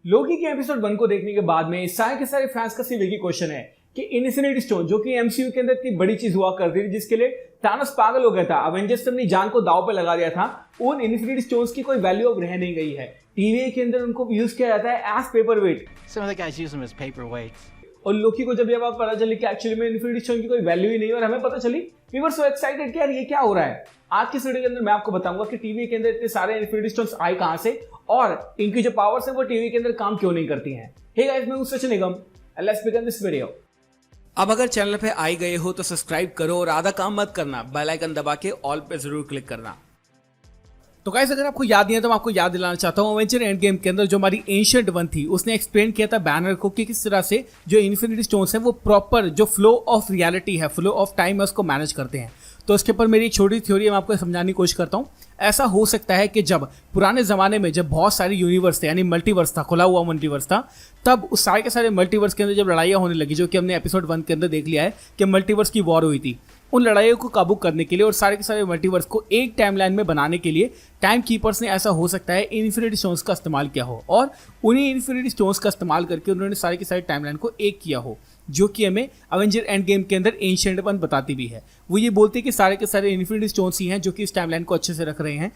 लोकी के एपिसोड 1 को देखने के बाद में सारे के सारे फैंस का सिर्फ एक ही क्वेश्चन है कि इन्फिनिटी स्टोन जो कि एमसीयू के अंदर इतनी बड़ी चीज हुआ करती थी, जिसके लिए थानोस पागल हो गया था, अवेंजर्स ने अपनी जान को दांव पे लगा दिया था, उन इन्फिनिटी स्टोन्स की कोई वैल्यू अब रह नहीं गई है। टीवी के अंदर उनको यूज किया जाता है एज पेपर वेट। और लोकी को जब ये बात पता चली कि एक्चुअली में इन्फिनिटी स्टोन की कोई वैल्यू ही नहीं है और हमें पता चली, वी वर सो एक्साइटेड कि यार ये क्या हो रहा है। आज की वीडियो के अंदर मैं आपको बताऊंगा कि टीवी के अंदर इतने सारे इन्फिनिटी स्टोन्स आए कहां से और इनकी जो पावर्स है वो टीवी के अंदर काम क्यों नहीं करती हैं। हे गाइस, मैं हूं सचिन निगम, लेट्स बिगिन दिस वीडियो। अब अगर चैनल पे आए गए हो तो सब्सक्राइब करो और आधा काम मत करना, बेल आइकन दबा के ऑल पे जरूर क्लिक करना। तो गाइस, अगर आपको याद नहीं है तो मैं आपको याद दिलाना चाहता हूँ, एवेंजर एंड गेम के अंदर जो हमारी एंशिएंट वन थी उसने एक्सप्लेन किया था बैनर को कि किस तरह से जो इन्फिनिटी स्टोन्स है वो प्रॉपर जो फ्लो ऑफ रियलिटी है, फ्लो ऑफ टाइम है, उसको मैनेज करते हैं। तो इसके ऊपर मेरी एक छोटी थ्योरी मैं आपको समझाने की कोशिश करता हूँ। ऐसा हो सकता है कि जब पुराने ज़माने में जब बहुत सारे यूनिवर्स थे, यानी मल्टीवर्स था, खुला हुआ मल्टीवर्स था, तब उस सारे के सारे मल्टीवर्स के अंदर जब लड़ाइयाँ होने लगी, जो कि हमने एपिसोड 1 के अंदर देख लिया है कि मल्टीवर्स की वॉर हुई थी, उन लड़ाइयों को काबू करने के लिए और सारे के सारे मल्टीवर्स को एक टाइमलाइन में बनाने के लिए टाइम कीपर्स ने, ऐसा हो सकता है, इन्फिनिटी स्टोन्स का इस्तेमाल किया हो और उन्हीं इन्फिनिटी स्टोन्स का इस्तेमाल करके उन्होंने सारे के सारे टाइमलाइन को एक किया हो, जो कि हमें अवेंजर एंड गेम के अंदर एंशिएंट वन बताती भी है। वो ये बोलते हैं कि सारे के सारे इन्फिनिटी स्टोन्स ही हैं जो कि इस टाइमलाइन को अच्छे से रख रहे हैं।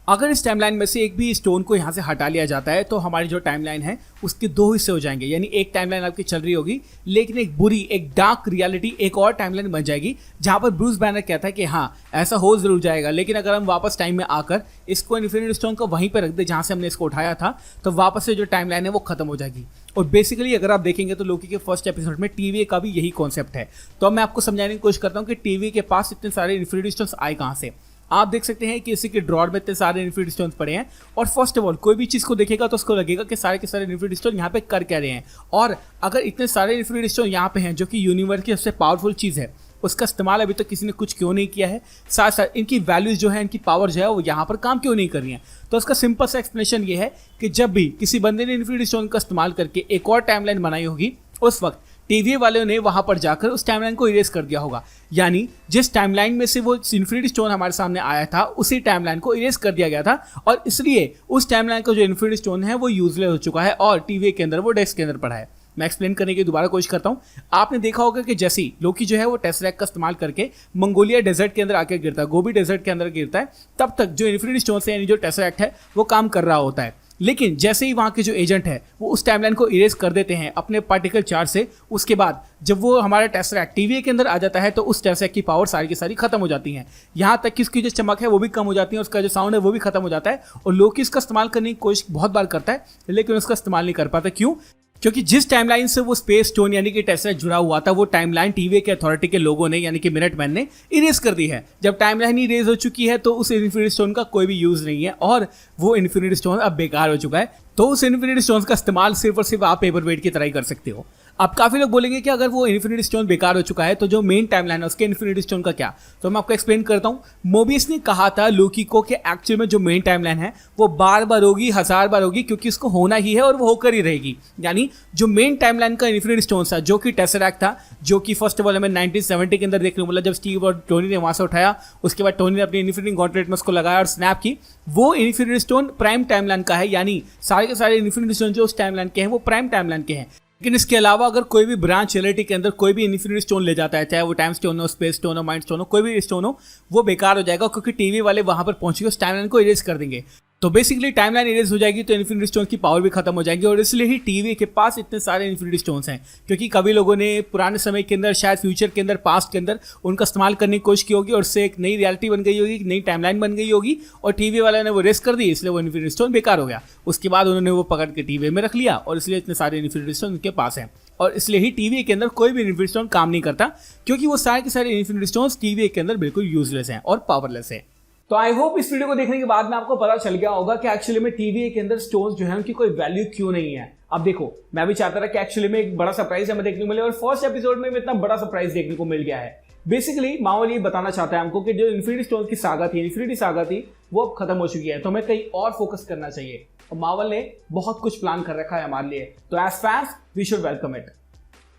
अगर इस टाइमलाइन में से एक भी स्टोन को यहाँ से हटा लिया जाता है तो हमारी जो टाइमलाइन है उसके दो हिस्से हो जाएंगे, यानी एक टाइमलाइन आपकी चल रही होगी लेकिन एक बुरी, एक डार्क रियलिटी, एक और टाइमलाइन बन जाएगी, जहाँ पर ब्रूस बैनर कहता है कि हाँ ऐसा हो जरूर जाएगा, लेकिन अगर हम वापस टाइम में आकर इसको इन्फिनिटी स्टोन को वहीं पर रख दे जहाँ से हमने इसको उठाया था, तो वापस से जो टाइमलाइन है वो खत्म हो जाएगी। और बेसिकली अगर आप देखेंगे तो लोकी के फर्स्ट एपिसोड में टीवी का भी यही कॉन्सेप्ट है। तो अब मैं आपको समझाने की कोशिश करता हूँ कि टीवी के पास इतने सारे इन्फिनिटी स्टोन्स आए कहाँ से। आप देख सकते हैं कि इसी के ड्रॉर में इतने सारे इन्फिनिटी स्टोन्स पड़े हैं और फर्स्ट ऑफ ऑल कोई भी चीज़ को देखेगा तो उसको लगेगा कि सारे के सारे इन्फिनिटी स्टोन यहाँ पे कर क्या रहे हैं। और अगर इतने सारे इन्फिनिटी स्टोन यहाँ पे हैं जो कि यूनिवर्स की सबसे पावरफुल चीज़ है, उसका इस्तेमाल अभी तक किसी ने कुछ क्यों नहीं किया है, साथ साथ इनकी वैल्यूज जो है, इनकी पावर जो है वो यहाँ पर काम क्यों नहीं कर रही है। तो उसका सिंपल सा एक्सप्लेनेशन ये है कि जब भी किसी बंदे ने इन्फिनिटी स्टोन का इस्तेमाल करके एक और टाइमलाइन बनाई होगी, उस वक्त टीवी वालों ने वहां पर जाकर उस टाइमलाइन को इरेज कर दिया होगा, यानी जिस टाइमलाइन में से वो इन्फिनिटी स्टोन हमारे सामने आया था उसी टाइमलाइन को इरेज कर दिया गया था और इसलिए उस टाइमलाइन का जो इन्फिनिटी स्टोन है वो यूजलेस हो चुका है और टीवी के अंदर वो डेस्क के अंदर पड़ा है। मैं एक्सप्लेन करने की दोबारा कोशिश करता हूँ। आपने देखा होगा कि जैसे ही लोकी जो है वो टेसरैक्ट का इस्तेमाल करके मंगोलिया डेजर्ट के अंदर आकर गिरता है, गोबी डेजर्ट के अंदर गिरता है, तब तक जो इन्फिनिटी स्टोन है यानी जो टेसरैक्ट है वो काम कर रहा होता है। लेकिन जैसे ही वहाँ के जो एजेंट है वो उस टाइमलाइन को इरेज कर देते हैं अपने पार्टिकल चार्ज से, उसके बाद जब वो हमारा टेसरैक्ट टीवी के अंदर आ जाता है तो उस टेसरैक्ट की पावर सारी की सारी खत्म हो जाती हैं, यहाँ तक कि उसकी जो चमक है वो भी कम हो जाती है, उसका जो साउंड है वो भी खत्म हो जाता है। और लोकी इसका इस्तेमाल करने की कोशिश बहुत बार करता है लेकिन उसका इस्तेमाल नहीं कर पाता। क्यों? क्योंकि जिस टाइमलाइन से वो स्पेस स्टोन यानी कि टेसरैक्ट जुड़ा हुआ था वो टाइमलाइन टीवी के अथॉरिटी के लोगों ने यानी कि मिनटमैन ने इरेज कर दी है। जब टाइमलाइन इरेज हो चुकी है तो उस इन्फिनिटी स्टोन का कोई भी यूज नहीं है और वो इन्फिनिटी स्टोन अब बेकार हो चुका है। तो उस इन्फिनिटी स्टोन का इस्तेमाल सिर्फ और सिर्फ आप पेपर वेट की तरह ही कर सकते हो। अब काफी लोग बोलेंगे कि अगर वो इन्फिनिटी स्टोन बेकार हो चुका है तो जो मेन टाइमलाइन है उसके इन्फिनिटी स्टोन का क्या। तो मैं आपको एक्सप्लेन करता हूँ। मोबियस ने कहा था लोकी को कि एक्चुअल में जो मेन टाइमलाइन है वो बार बार होगी, 1000 बार होगी, क्योंकि उसको होना ही है और वो होकर ही रहेगी। यानी जो मेन टाइमलाइन का इन्फिनिटी स्टोन था जो कि टेसरैक्ट था, जो कि फर्स्ट ऑफ ऑल हमें 1970 के अंदर देखने को मिला जब स्टीव और टोनी ने वहां से उठाया, उसके बाद टोनी ने अपनी इन्फिनिटी गॉन्टलेट में उसको लगाया और स्नैप की। वो इन्फिनिटी स्टोन प्राइम टाइमलाइन का है, यानी सारे के सारे इन्फिनिटी स्टोन जो उस टाइमलाइन के हैं वो प्राइम टाइमलाइन के हैं। लेकिन इसके अलावा अगर कोई भी ब्रांच रियलिटी के अंदर कोई भी इन्फिनिटी स्टोन ले जाता है, चाहे वो टाइम स्टोन हो, स्पेस स्टोन हो, माइंड स्टोन हो, कोई भी स्टोन हो, वो बेकार हो जाएगा क्योंकि टीवी वाले वहां पर पहुंच के उस टाइमलाइन को इरेज कर देंगे। तो बेसिकली टाइमलाइन इरेज हो जाएगी तो इन्फिनिटी स्टोन की पावर भी खत्म हो जाएगी और इसलिए ही टीवी के पास इतने सारे इन्फिनिटी स्टोन्स हैं, क्योंकि कभी लोगों ने पुराने समय के अंदर, शायद फ्यूचर के अंदर, पास्ट के अंदर उनका इस्तेमाल करने की कोशिश की होगी और उससे एक नई रियलिटी बन गई होगी, नई टाइमलाइन बन गई होगी और टीवी वाले ने वो रेस कर दी, इसलिए वो इन्फिनिटी स्टोन बेकार हो गया। उसके बाद उन्होंने वो पकड़ के टीवी में रख लिया और इसलिए इतने सारे इन्फिनिटी स्टोन उनके पास हैं और इसलिए ही टीवी के अंदर कोई भी इन्फिनिटी स्टोन काम नहीं करता, क्योंकि वो सारे के सारे इन्फिनिटी स्टोन्स टीवी के अंदर बिल्कुल यूजलेस हैं और पावरलेस हैं। तो आई होप इस वीडियो को देखने के बाद में आपको पता चल गया होगा कि एक्चुअली में टीवी के अंदर स्टोन्स जो है उनकी कोई वैल्यू क्यों नहीं है। अब देखो, मैं भी चाहता था कि एक्चुअली में एक बड़ा सरप्राइज हमें देखने को मिले और फर्स्ट एपिसोड में इतना बड़ा सरप्राइज देखने को मिल गया है। बेसिकली मार्वल ये बताना चाहता है हमको कि जो इन्फिनिटी स्टोन की सागा थी, इन्फिनिटी सागा थी, वो अब खत्म हो चुकी है, तो हमें कहीं और फोकस करना चाहिए। और मार्वल ने बहुत कुछ प्लान कर रखा है हमारे लिए, तो as fans we should welcome it.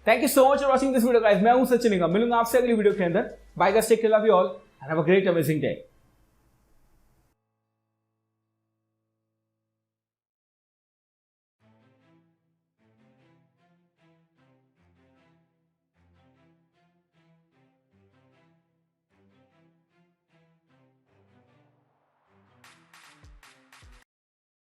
Thank you so much for watching this video guys. मैं हूं सचिन निगम, मिलूंगा आपसे अगली वीडियो के अंदर। Bye guys, take care, love you all and have a great amazing day.